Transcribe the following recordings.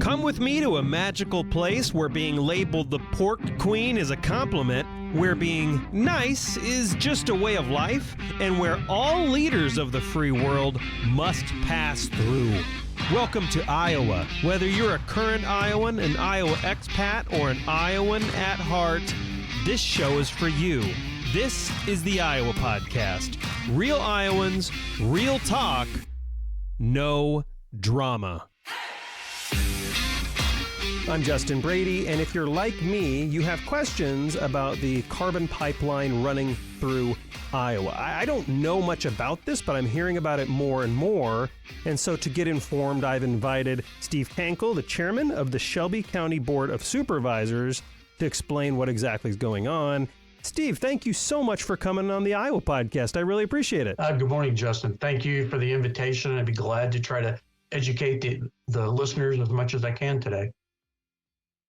Come with me to a magical place where being labeled the pork queen is a compliment, where being nice is just a way of life, and where all leaders of the free world must pass through. Welcome to Iowa. Whether you're a current Iowan, an Iowa expat, or an Iowan at heart, this show is for you. This is the Iowa Podcast. Real Iowans, real talk, no drama. I'm Justin Brady, and if you're like me, you have questions about the carbon pipeline running through Iowa. I don't know much about this, but I'm hearing about it more and more. And so to get informed, I've invited Steve Kenkel, the chairman of the Shelby County Board of Supervisors, to explain what exactly is going on. Steve, thank you so much for coming on the Iowa Podcast. I really appreciate it. Good morning, Justin. Thank you for the invitation. I'd be glad to try to educate the listeners as much as I can today.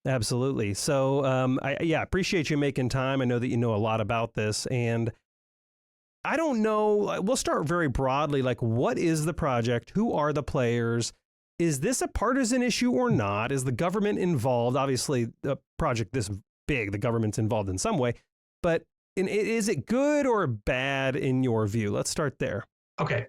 Absolutely. So, I appreciate you making time. I know that you know a lot about this, and I don't know. We'll start very broadly. Like, what is the project? Who are the players? Is this a partisan issue or not? Is the government involved? Obviously, a project this big, the government's involved in some way. But is it good or bad in your view? Let's start there. Okay.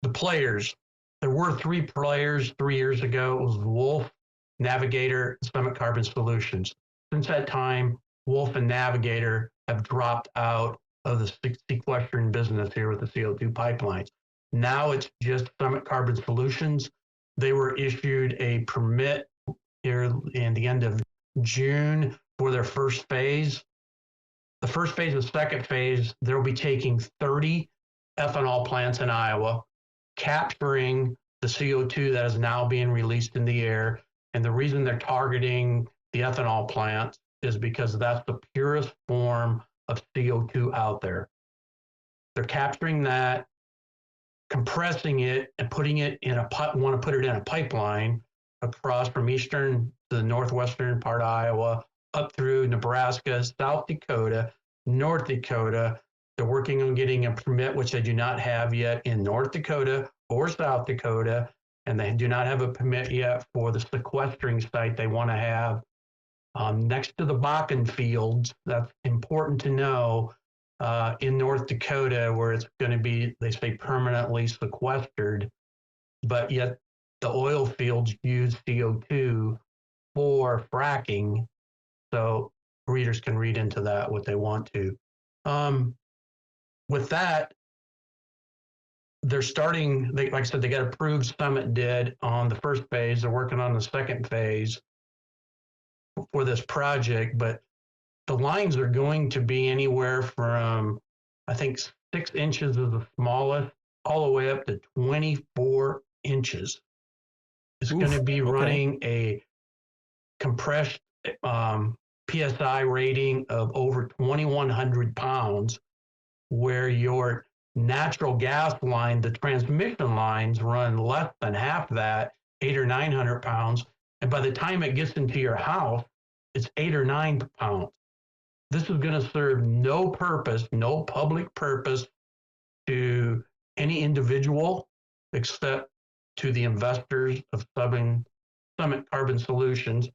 The players. There were three players 3 years ago. It was Wolf, Navigator, and Summit Carbon Solutions. Since that time, Wolf and Navigator have dropped out of the sequestering business here with the CO2 pipelines. Now it's just Summit Carbon Solutions. They were issued a permit here in the end of June for their first phase. The first phase and the second phase, they'll be taking 30 ethanol plants in Iowa, capturing the CO2 that is now being released in the air. And the reason they're targeting the ethanol plants is because that's the purest form of CO2 out there. They're capturing that, compressing it, and putting it in want to put it in a pipeline across from eastern to the northwestern part of Iowa, up through Nebraska, South Dakota, North Dakota. They're working on getting a permit, which they do not have yet in North Dakota or South Dakota. And they do not have a permit yet for the sequestering site they want to have next to the Bakken fields. That's important to know in North Dakota, where it's going to be, they say, permanently sequestered, but yet the oil fields use CO2 for fracking. So readers can read into that what they want to. With that, they're starting, like I said, they got approved, Summit did, on the first phase. They're working on the second phase for this project, but the lines are going to be anywhere from, I think, 6 inches is the smallest, all the way up to 24 inches. It's going to be running a compressed PSI rating of over 2,100 pounds, where your natural gas line, the transmission lines run less than half that, 800 or 900 pounds. And by the time it gets into your house, it's 8 or 9 pounds. This is going to serve no purpose, no public purpose to any individual except to the investors of Summit Carbon Solutions.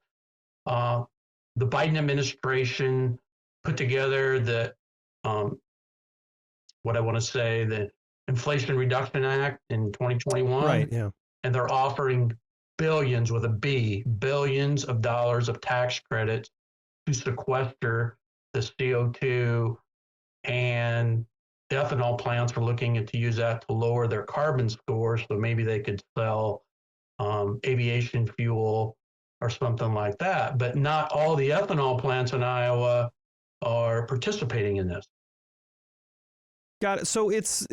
The Biden administration put together the the Inflation Reduction Act in 2021. Right, yeah. And they're offering billions, with a B, billions of dollars of tax credits to sequester the CO2, and the ethanol plants are looking to use that to lower their carbon score, so maybe they could sell aviation fuel or something like that. But not all the ethanol plants in Iowa are participating in this. Got it. So it's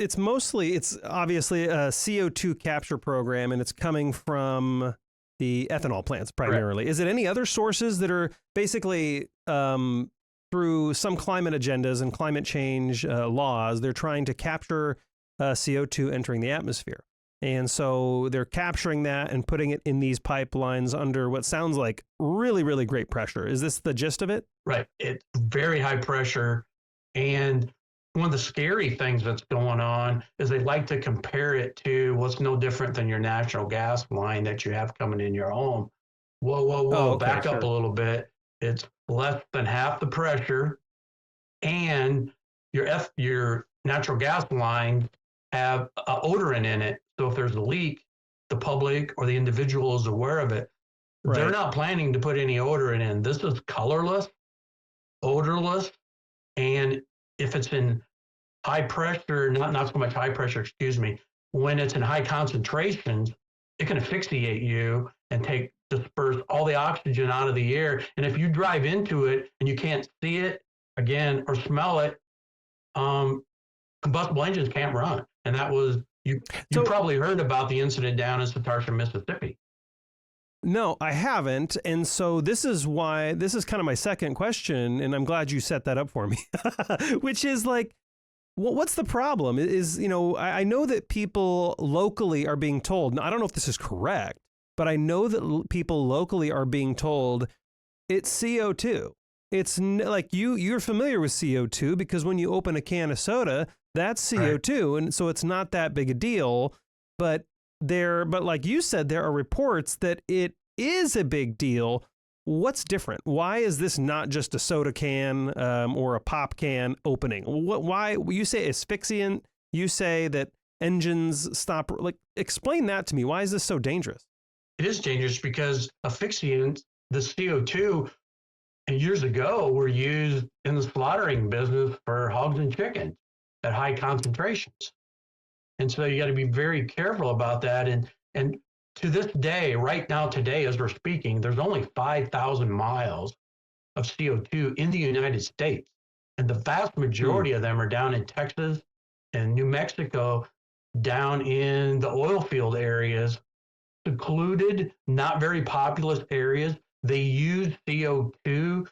obviously a CO2 capture program, and it's coming from the ethanol plants primarily. Correct. Is it any other sources that are basically through some climate agendas and climate change laws, they're trying to capture CO2 entering the atmosphere? And so they're capturing that and putting it in these pipelines under what sounds like really, really great pressure. Is this the gist of it? Right. It's very high pressure. And one of the scary things that's going on is they like to compare it to what's no different than your natural gas line that you have coming in your home. Whoa, whoa, Oh, whoa, okay, back up a sure. little bit. It's less than half the pressure, and your natural gas lines have odorant in it. So if there's a leak, the public or the individual is aware of it. They're Right. not planning to put any odorant in. This is colorless, odorless, and if it's in high pressure, not so much high pressure, excuse me, when it's in high concentrations, it can asphyxiate you and disperse all the oxygen out of the air. And if you drive into it and you can't see it again or smell it, combustible engines can't run. And that was you So probably heard about the incident down in Satartia, Mississippi. no, I haven't. And so this is why this is kind of my second question, and I'm glad you set that up for me. Which is like, what's the problem? Is, I know that people locally are being told, now, I don't know if this is correct, but I know that people locally are being told it's CO2. It's like you're familiar with CO2 because when you open a can of soda, that's CO2. Right. And so it's not that big a deal, but like you said, there are reports that it is a big deal. What's different? Why is this not just a soda can or a pop can opening? Why you say asphyxiant? You say that engines stop. Like, explain that to me. Why is this so dangerous? It is dangerous because asphyxiants, the CO2, years ago were used in the slaughtering business for hogs and chickens at high concentrations. And so you got to be very careful about that. And to this day, right now, today, as we're speaking, there's only 5,000 miles of CO2 in the United States. And the vast majority of them are down in Texas and New Mexico, down in the oil field areas, secluded, not very populous areas. They use CO2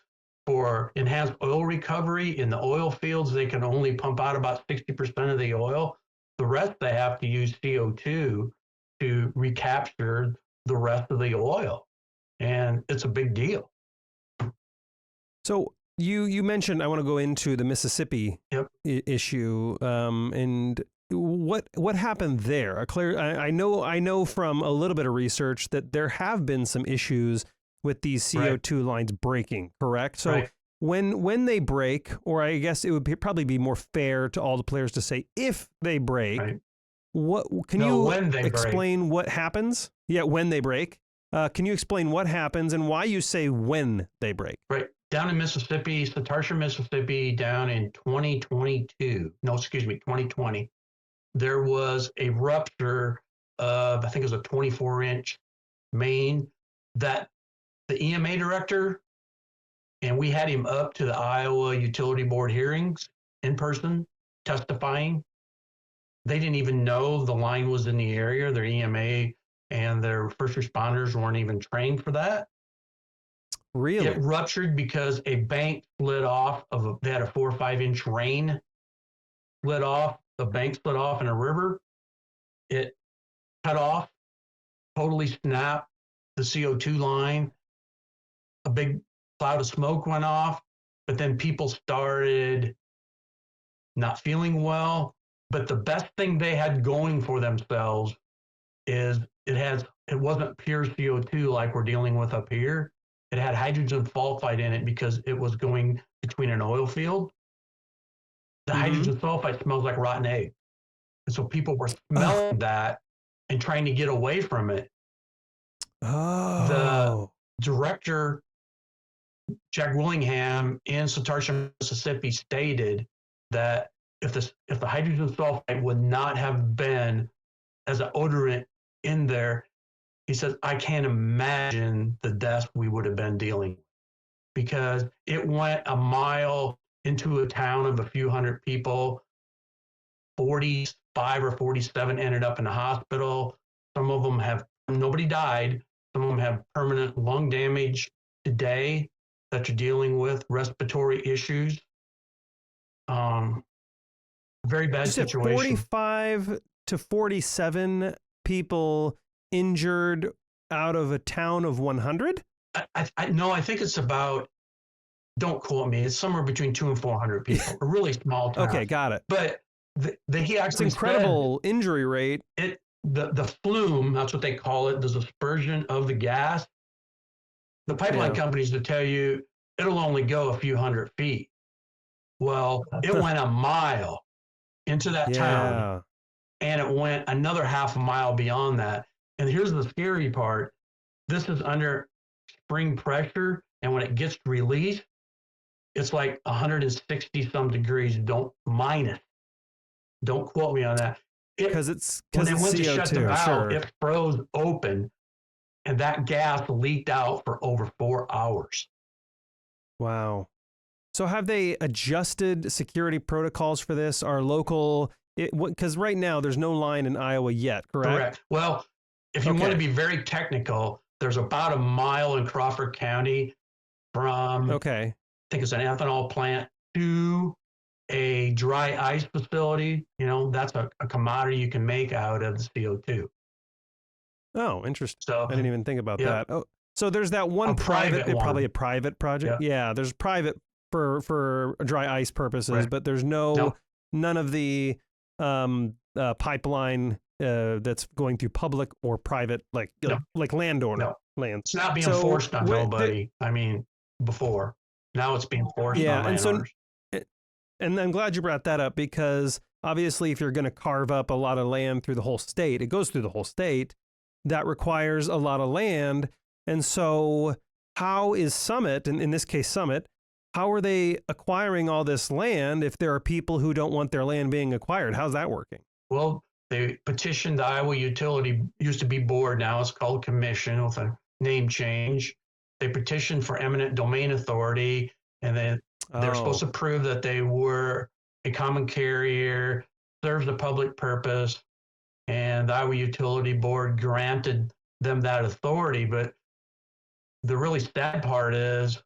for enhanced oil recovery. In the oil fields, they can only pump out about 60% of the oil. The rest, they have to use CO2 to recapture the rest of the oil. And it's a big deal. So you mentioned, I want to go into the Mississippi issue, and what happened there? I know from a little bit of research that there have been some issues with these CO2 lines breaking, correct? So when they break, or I guess it would probably be more fair to all the players to say if they break, when you explain what happens? Yeah, when they break. Can you explain what happens and why you say when they break? Right. Down in Mississippi, Satartia, Mississippi, down in 2020, there was a rupture of, I think it was a 24-inch main that the EMA director, and we had him up to the Iowa Utility Board hearings in person testifying. They didn't even know the line was in the area. Their EMA and their first responders weren't even trained for that. Really? It ruptured because a bank slid off they had a 4 or 5 inch rain, slid off, the bank slid off in a river. It cut off, totally snapped the CO2 line. A big cloud of smoke went off, but then people started not feeling well. But the best thing they had going for themselves is it wasn't pure CO2 like we're dealing with up here. It had hydrogen sulfide in it because it was going between an oil field. The hydrogen sulfide smells like rotten egg. And so people were smelling that and trying to get away from it. Oh. The director, Jack Willingham in Satartia, Mississippi, stated that if the hydrogen sulfide would not have been as an odorant in there, he says, I can't imagine the deaths we would have been dealing with, because it went a mile into a town of a few hundred people. 45 or 47 ended up in the hospital. Some of them nobody died. Some of them have permanent lung damage today that you're dealing with, respiratory issues. Very bad situation. 45 to 47 people injured out of a town of 100? No, I think it's about, don't quote me, it's somewhere between 200 and 400 people, a really small town. Okay, got it. But he actually it's incredible injury rate. The flume, that's what they call it, the dispersion of the gas, the pipeline Yeah. companies will tell you it'll only go a few 100 feet. Well, it went a mile into that town, Yeah. and it went another half a mile beyond that. And here's the scary part. This is under spring pressure, and when it gets released, it's like 160 some degrees. Don't quote me on that. Because When they it's went to CO2, shut the valve, sure. it froze open, and that gas leaked out for over 4 hours. Wow. So have they adjusted security protocols for this? Our local, because right now there's no line in Iowa yet, correct? Correct. Well, if you want to be very technical, there's about a mile in Crawford County from, Okay. I think it's an ethanol plant, to a dry ice facility. You know, that's a commodity you can make out of the CO2. Oh, interesting. So I didn't even think about that. Oh, so there's that one A private one. probably a private project. Yeah, there's private for dry ice purposes, Right. but there's none of the pipeline that's going to public or private, like landowner lands. It's not being forced on nobody. I mean, before. Now it's being forced on landowners. And I'm glad you brought that up, because obviously if you're going to carve up a lot of land through the whole state, it goes through the whole state. That requires a lot of land. And so how is Summit, in this case Summit, how are they acquiring all this land if there are people who don't want their land being acquired? How's that working? Well, they petitioned the Iowa Utility, used to be board, now it's called commission with a name change. They petitioned for eminent domain authority, and then they're supposed to prove that they were a common carrier, serves a public purpose, and the Iowa Utility Board granted them that authority. But the really sad part is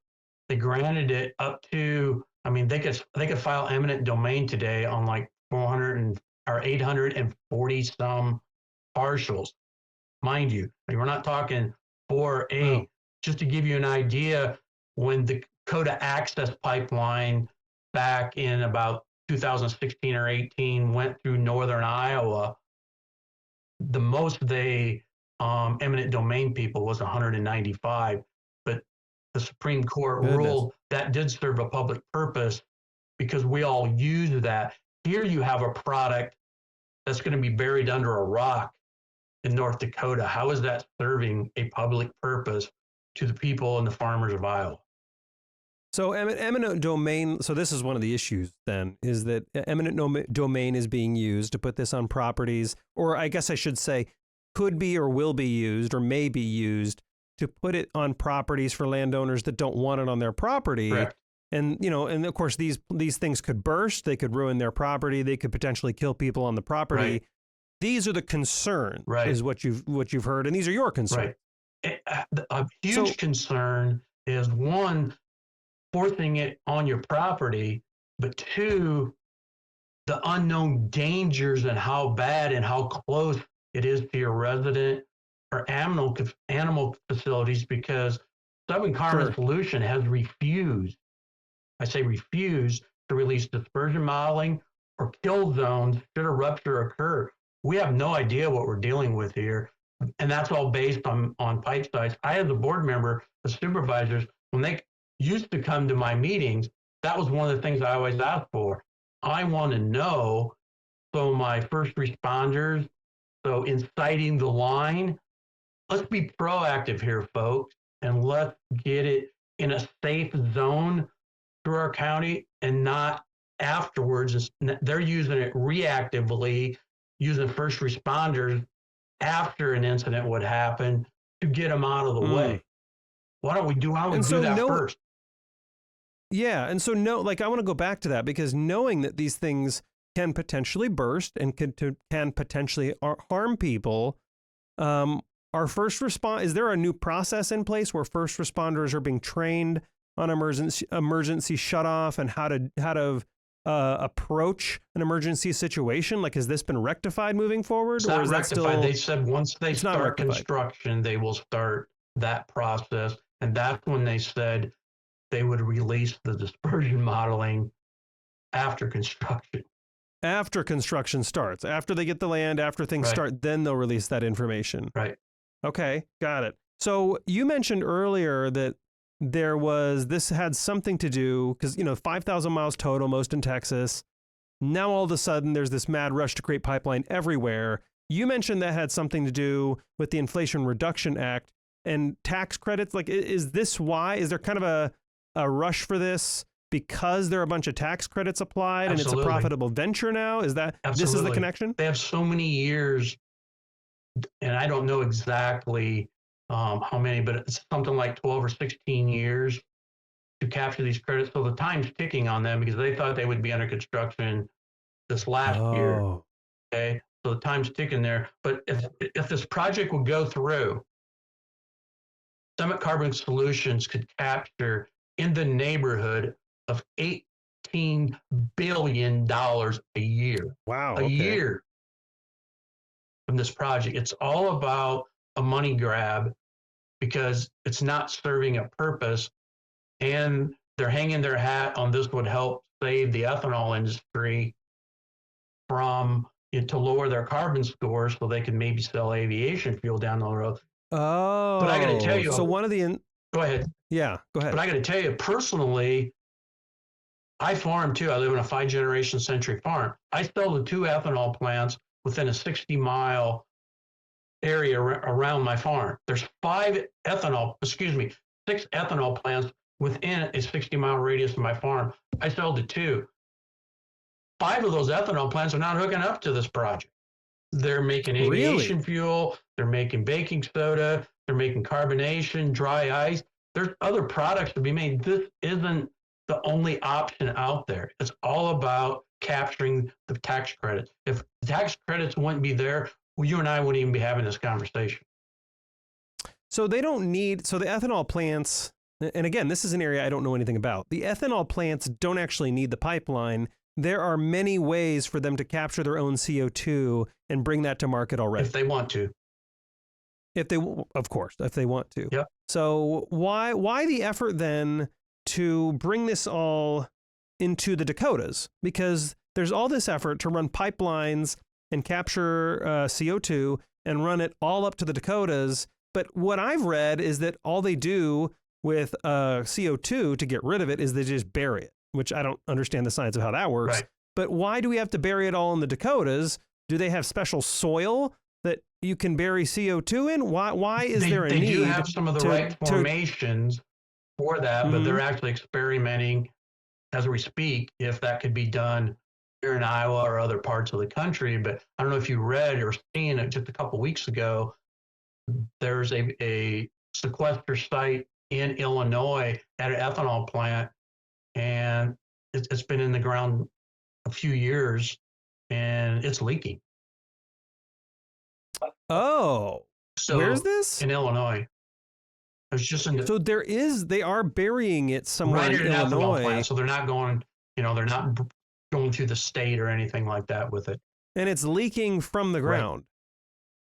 they granted it up to, I mean, they could file eminent domain today on like 840 some partials. Mind you, we're not talking 4A. Just to give you an idea, when the Dakota Access Pipeline back in about 2016 or 18 went through northern Iowa, the most they eminent domain people was 195, but the Supreme Court ruled that did serve a public purpose because we all use that. Here you have a product that's going to be buried under a rock in North Dakota. How is that serving a public purpose to the people and the farmers of Iowa? So eminent domain, so this is one of the issues then, is that eminent domain is being used to put this on properties, or I guess I should say could be or will be used or may be used to put it on properties for landowners that don't want it on their property. Correct. And, and of course these things could burst, they could ruin their property, they could potentially kill people on the property. Right. These are the concerns, is what you've heard, and these are your concerns. Right. A huge concern is, one, forcing it on your property, but two, the unknown dangers and how bad and how close it is to your resident or animal facilities, because Southern Carbon Solution has refused, I say refused, to release dispersion modeling or kill zones should a rupture occur. We have no idea what we're dealing with here. And that's all based on pipe size. I, as a board member, the supervisors, when they used to come to my meetings, that was one of the things I always asked for. I want to know, so my first responders, so inciting the line, let's be proactive here, folks, and let's get it in a safe zone through our county and not afterwards. They're using it reactively, using first responders after an incident would happen to get them out of the way. Why don't we do that first? Yeah. And so I want to go back to that, because knowing that these things can potentially burst and can potentially harm people, our first response, is there a new process in place where first responders are being trained on emergency shutoff and how to approach an emergency situation? Like, has this been rectified moving forward? It's not rectified. They said once they start construction, they will start that process. And that's when they said they would release the dispersion modeling after construction. After construction starts, after they get the land, after things start, then they'll release that information. Right. Okay, got it. So you mentioned earlier that this had something to do, because, 5,000 miles total, most in Texas. Now all of a sudden there's this mad rush to create pipeline everywhere. You mentioned that had something to do with the Inflation Reduction Act and tax credits. Like, is this why? Is there kind of a rush for this because there are a bunch of tax credits applied and it's a profitable venture now? Is that This is the connection? They have so many years, and I don't know exactly how many, but it's something like 12 or 16 years to capture these credits. So the time's ticking on them because they thought they would be under construction this last year. Okay. So the time's ticking there. But if this project would go through, Summit Carbon Solutions could capture in the neighborhood of $18 billion a year. Wow. A year from this project. It's all about a money grab because it's not serving a purpose, and they're hanging their hat on this would help save the ethanol industry from to lower their carbon score so they can maybe sell aviation fuel down the road. Oh, but I got to tell you, so one of the go ahead. Yeah, go ahead. But I got to tell you personally, I farm too. I live in a 5-generation century farm. I sell the 2 ethanol plants within a 60-mile area around my farm. There's 6 ethanol plants within a 60-mile radius of my farm. I sell to 2. 5 of those ethanol plants are not hooking up to this project. They're making aviation fuel, they're making baking soda, they're making carbonation, dry ice. There's other products to be made. This isn't the only option out there. It's all about capturing the tax credits. If the tax credits wouldn't be there, well, you and I wouldn't even be having this conversation. So they don't need, so the ethanol plants, and again, this is an area I don't know anything about. The ethanol plants don't actually need the pipeline. There are many ways for them to capture their own CO2 and bring that to market already. If they want to. Of course, if they want to. Yep. So why the effort then to bring this all into the Dakotas? Because there's all this effort to run pipelines and capture CO2 and run it all up to the Dakotas. But what I've read is that all they do with CO2 to get rid of it is they just bury it, which I don't understand the science of how that works. Right. But why do we have to bury it all in the Dakotas? Do they have special soil that you can bury CO2 in? Why is there a need? They do have some of the right formations for that, but they're actually experimenting as we speak if that could be done here in Iowa or other parts of the country. But I don't know if you read or seen it just a couple of weeks ago. There's a sequester site in Illinois at an ethanol plant, and it's been in the ground a few years, and it's leaking. Oh, so where's this? In Illinois. I was just in the, so they are burying it somewhere right in Illinois. Plant, so they're not going, they're not going through the state or anything like that with it. And it's leaking from the ground. Right.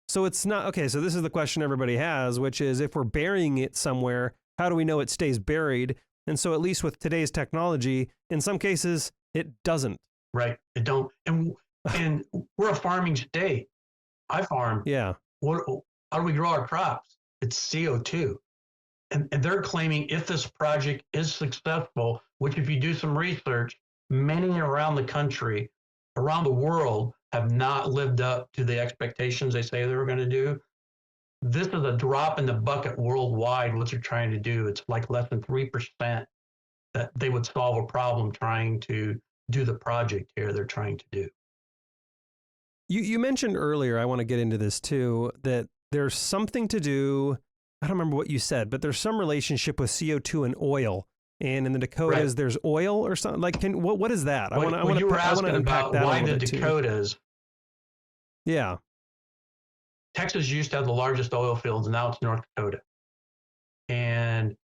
So it's not, okay, so this is the question everybody has, which is if we're burying it somewhere, how do we know it stays buried? And so at least with today's technology, in some cases, it doesn't. Right, it don't. And we're a farming state. I farm. Yeah. How do we grow our crops? It's CO2. And they're claiming if this project is successful, which if you do some research, many around the country, around the world, have not lived up to the expectations they say they were going to do. This is a drop in the bucket worldwide, what they're trying to do. It's like less than 3% that they would solve a problem trying to do the project here they're trying to do. You mentioned earlier, I want to get into this too, that there's something to do, I don't remember what you said, but there's some relationship with CO2 and oil. And in the Dakotas, there's oil or something. Like, what is that? I want you were asking about why the Dakotas. Too. Yeah. Texas used to have the largest oil fields, and now it's North Dakota. And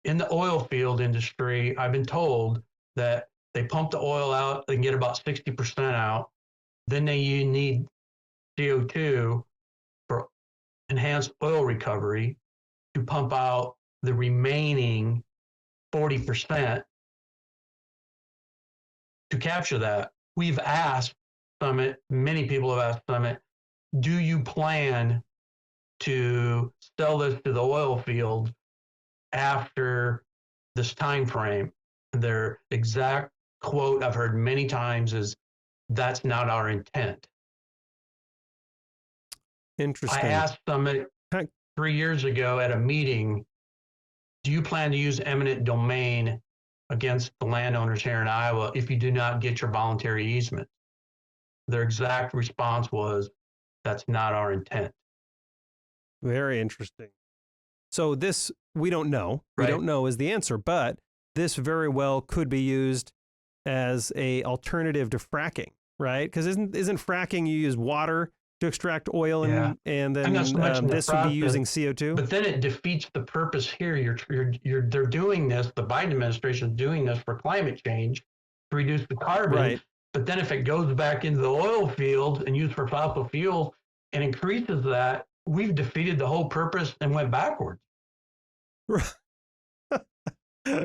in the oil field industry, I've been told that they pump the oil out, they can get about 60% out. Then you need CO2 for enhanced oil recovery to pump out the remaining 40% to capture that. We've asked Summit, many people have asked Summit, do you plan to sell this to the oil field after this time frame. Their exact quote I've heard many times is, "That's not our intent." Interesting. I asked them 3 years ago at a meeting, "Do you plan to use eminent domain against the landowners here in Iowa if you do not get your voluntary easement?" Their exact response was, "That's not our intent." Very interesting. So this, we don't know. We Right. don't know is the answer, but this very well could be used as a alternative to fracking, right? Because isn't fracking, you use water to extract oil, Yeah. and I'm not then so much in the this would be process, using CO2? but then it defeats the purpose here. They're doing this, the Biden administration is doing this for climate change to reduce the carbon. Right. But then if it goes back into the oil field and used for fossil fuels and increases that, we've defeated the whole purpose and went backwards.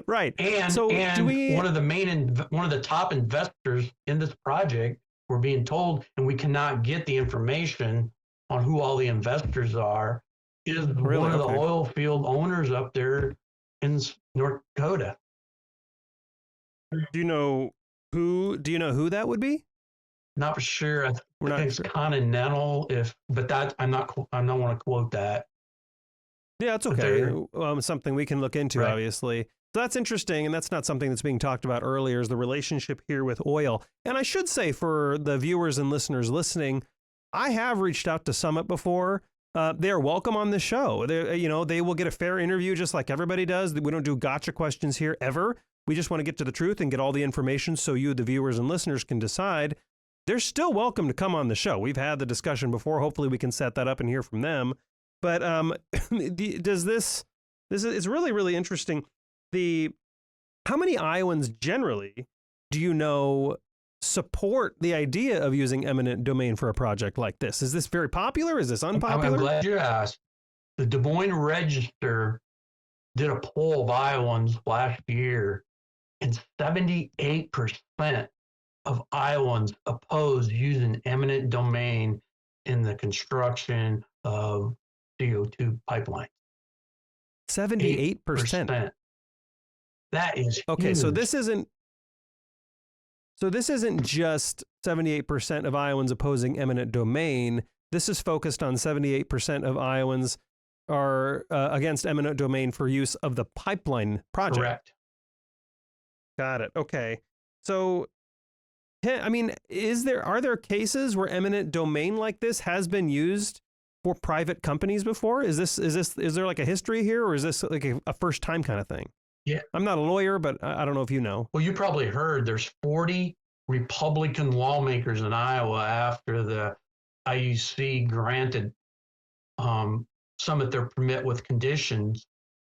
Right. And, so one of the top investors in this project, we're being told, and we cannot get the information on who all the investors are, is one of the oil field owners up there in North Dakota. Do you know who that would be? Not for sure. I We're think not it's sure. Continental, but that I don't want to quote that. Yeah, it's But okay. Something we can look into, Right. obviously. So that's interesting, and that's not something that's being talked about earlier, is the relationship here with oil. And I should say, for the viewers and listeners listening, I have reached out to Summit before. They are welcome on the show. They will get a fair interview just like everybody does. We don't do gotcha questions here ever. We just want to get to the truth and get all the information so you, the viewers and listeners, can decide. They're still welcome to come on the show. We've had the discussion before. Hopefully we can set that up and hear from them. But it's really, really interesting. How many Iowans generally do you know support the idea of using eminent domain for a project like this? Is this very popular? Is this unpopular? I'm glad you asked. The Des Moines Register did a poll of Iowans last year, and 78% of Iowans oppose using eminent domain in the construction of CO2 pipelines. 78%. That is okay. huge. So this isn't just 78% of Iowans opposing eminent domain. This is focused on 78% of Iowans are against eminent domain for use of the pipeline project. Correct. Got it. Okay. So, I mean, are there cases where eminent domain like this has been used for private companies before? Is there like a history here, or is this like a first time kind of thing? Yeah. I'm not a lawyer, but I don't know if you know. Well, you probably heard there's 40 Republican lawmakers in Iowa after the IUC granted Summit their permit with conditions.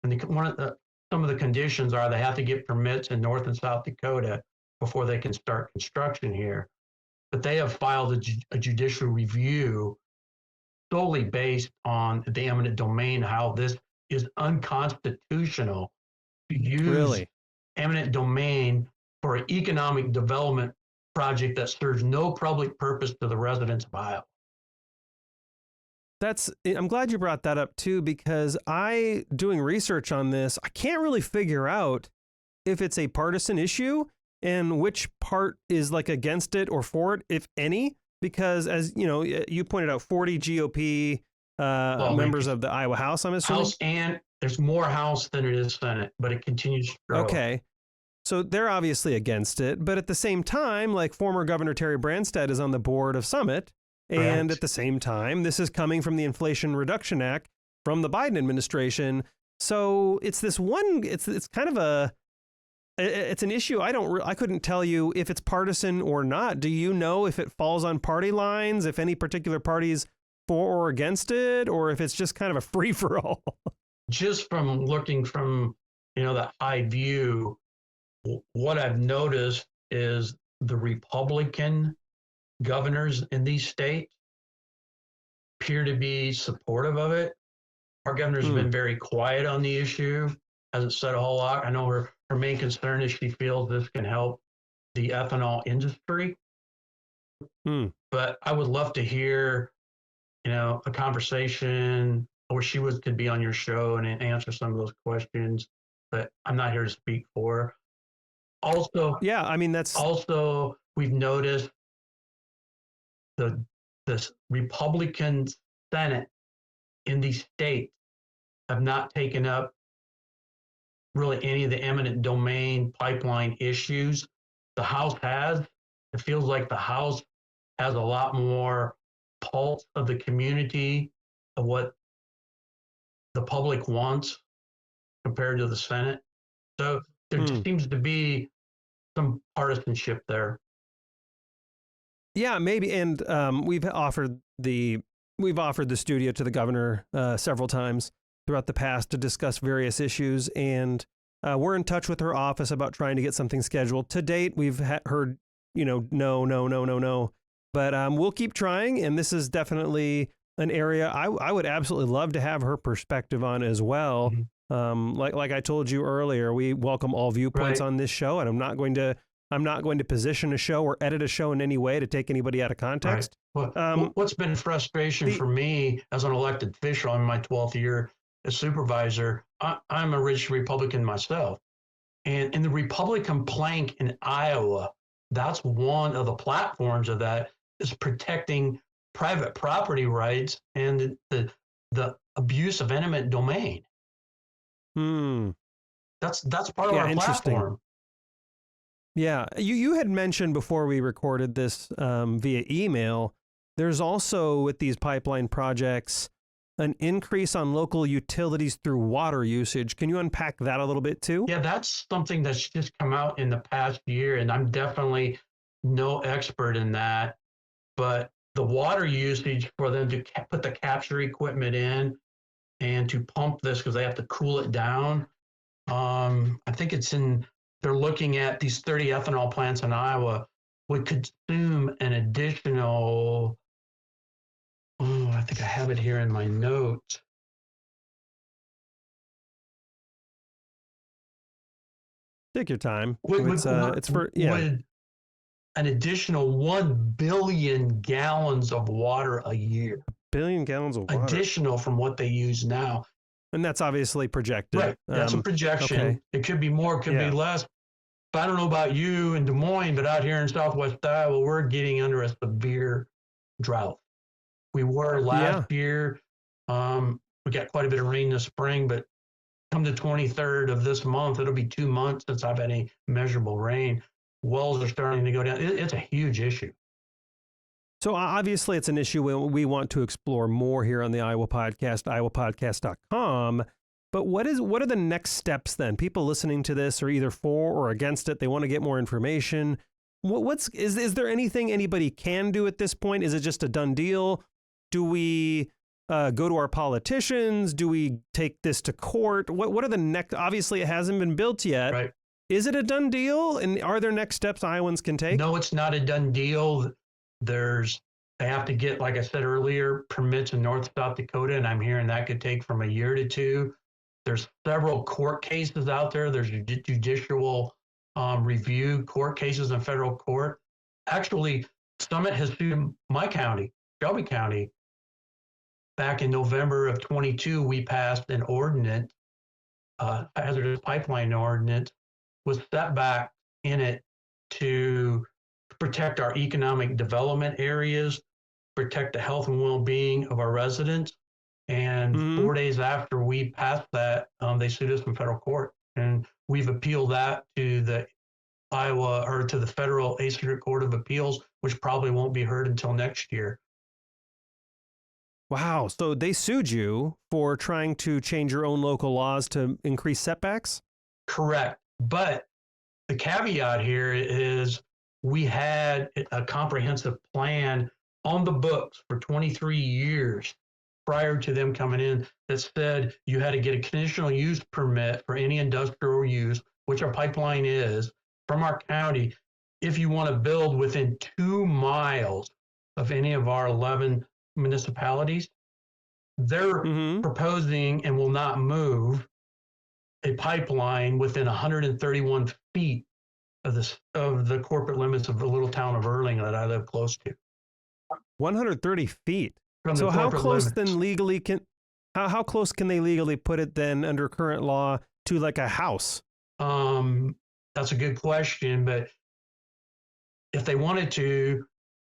And some of the conditions are they have to get permits in North and South Dakota before they can start construction here. But they have filed a judicial review solely based on the eminent domain, how this is unconstitutional to use eminent domain for an economic development project that serves no public purpose to the residents of Iowa. I'm glad you brought that up too, because doing research on this, I can't really figure out if it's a partisan issue and which part is like against it or for it, if any, because as you know, you pointed out 40 GOP members of the Iowa House, I'm assuming. House, and there's more House than it is Senate, but it continues to grow. Okay. So they're obviously against it, but at the same time, like former Governor Terry Branstad is on the board of Summit. And at the same time, this is coming from the Inflation Reduction Act from the Biden administration. So it's this one, it's kind of it's an issue. I couldn't tell you if it's partisan or not. Do you know if it falls on party lines, if any particular parties for or against it, or if it's just kind of a free for all? Just from looking from, the high view, what I've noticed is the Republican governors in these states appear to be supportive of it. Our governor's been very quiet on the issue, hasn't said a whole lot. I know her main concern is she feels this can help the ethanol industry. But I would love to hear a conversation, or she could be on your show and answer some of those questions, but I'm not here to speak for her. Also, Yeah, I mean, we've noticed this Republican Senate in these states have not taken up really any of the eminent domain pipeline issues. The House has. It feels like the House has a lot more pulse of the community, of what the public wants compared to the Senate. So there seems to be some partisanship there. Yeah, maybe. And we've offered the studio to the governor several times throughout the past to discuss various issues, and we're in touch with her office about trying to get something scheduled. To date, we've heard, no. But we'll keep trying, and this is definitely an area I would absolutely love to have her perspective on as well. Mm-hmm. Like I told you earlier, we welcome all viewpoints on this show, and I'm not going to position a show or edit a show in any way to take anybody out of context. Right. Well, what's been frustration for me as an elected official in my 12th year as supervisor, I'm a rich Republican myself. And in the Republican plank in Iowa, that's one of the platforms of that is protecting private property rights and the abuse of eminent domain. That's part of our platform. Yeah, you had mentioned before we recorded this via email, there's also with these pipeline projects an increase on local utilities through water usage. Can you unpack that a little bit too? Yeah, that's something that's just come out in the past year, and I'm definitely no expert in that. But the water usage for them to put the capture equipment in and to pump this, because they have to cool it down. I think they're looking at these 30 ethanol plants in Iowa would consume an additional, I think I have it here in my notes. Take your time. It's for an additional 1 billion gallons of water a year. 1 billion gallons of water. Additional from what they use now. And that's obviously projected. Right. That's a projection. Okay. It could be more, it could be less. But I don't know about you in Des Moines, but out here in Southwest Iowa, we're getting under a severe drought. We were last year. We got quite a bit of rain this spring, but come the 23rd of this month, it'll be 2 months since I've had any measurable rain. Wells are starting to go down. It's a huge issue. So obviously it's an issue we want to explore more here on the Iowa Podcast, iowapodcast.com. But what are the next steps then? People listening to this are either for or against it. They want to get more information. Is there anything anybody can do at this point? Is it just a done deal? Do we go to our politicians? Do we take this to court? What are the next? Obviously, it hasn't been built yet. Right. Is it a done deal? And are there next steps Iowans can take? No, it's not a done deal. They have to get, like I said earlier, permits in North South Dakota, and I'm hearing that could take from a year to 2. There's several court cases out there. There's judicial review court cases in federal court. Actually, Summit has sued my county, Shelby County. Back in November of 22, we passed an ordinance, hazardous pipeline ordinance, with setback in it to protect our economic development areas, protect the health and well-being of our residents. And 4 days after we passed that, they sued us in federal court. And we've appealed that to the the Federal 8th Circuit Court of Appeals, which probably won't be heard until next year. Wow. So they sued you for trying to change your own local laws to increase setbacks? Correct. But the caveat here is we had a comprehensive plan on the books for 23 years prior to them coming in that said you had to get a conditional use permit for any industrial use, which our pipeline is, from our county, if you want to build within 2 miles of any of our 11 municipalities. They're proposing and will not move a pipeline within 131 feet of the corporate limits of the little town of Erling that I live close to. 130 feet. from the So how corporate close limits. then legally how close can they legally put it then under current law to like a house? That's a good question, but if they wanted to,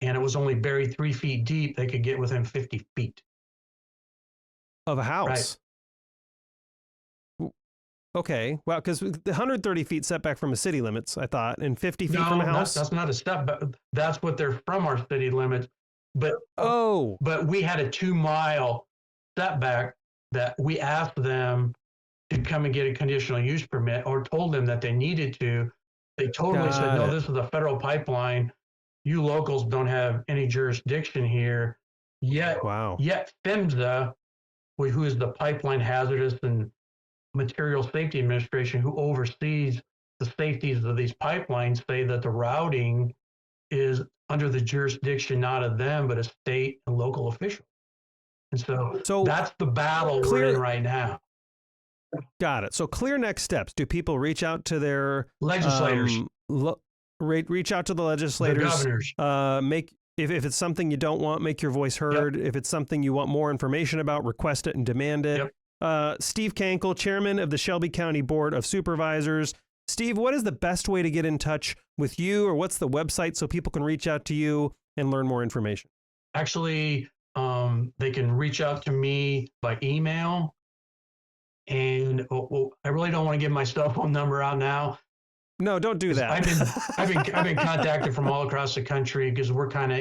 and it was only buried 3 feet deep, they could get within 50 feet. Of a house. Right. Okay. Well, because the 130 feet setback from a city limits, I thought, and 50 feet from a house. That's not a step, but that's what they're from our city limits. But we had a 2-mile setback that we asked them to come and get a conditional use permit, or told them that they needed to. They totally said, no, this is a federal pipeline. You locals don't have any jurisdiction here. Yet PHMSA, who is the Pipeline Hazardous and Material Safety Administration, who oversees the safeties of these pipelines, say that the routing is under the jurisdiction not of them, but a state and local official. And so that's the battle we're in right now. Got it. So clear next steps. Do people reach out to their legislators? Reach out to the legislators. The governors. If it's something you don't want, make your voice heard. If it's something you want more information about, request it and demand it. Steve Kenkel, chairman of the Shelby County Board of Supervisors. Steve, what is the best way to get in touch with you, or what's the website so people can reach out to you and learn more information? Actually, they can reach out to me by email. And I really don't want to give my cell phone number out now. No, don't do that. I've been contacted from all across the country because we're kind of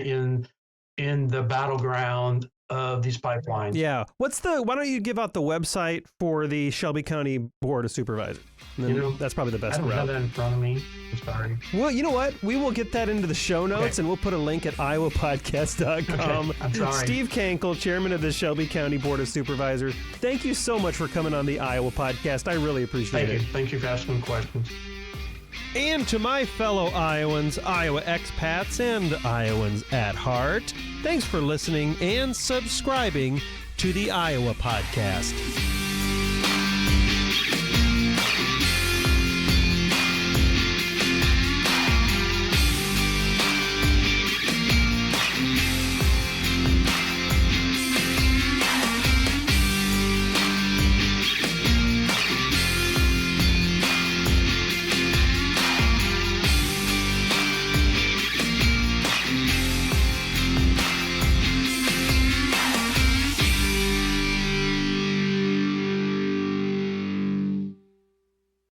in the battleground of these pipelines. Yeah. Why don't you give out the website for the Shelby County Board of Supervisors? That's probably the best route. I don't have that in front of me. I'm sorry. Well, you know what? We will get that into the show notes, and we'll put a link at iowapodcast.com. Okay. I'm sorry. Steve Kenkel, chairman of the Shelby County Board of Supervisors. Thank you so much for coming on the Iowa Podcast. I really appreciate it. Thank you for asking questions. And to my fellow Iowans, Iowa expats, and Iowans at heart, thanks for listening and subscribing to the Iowa Podcast.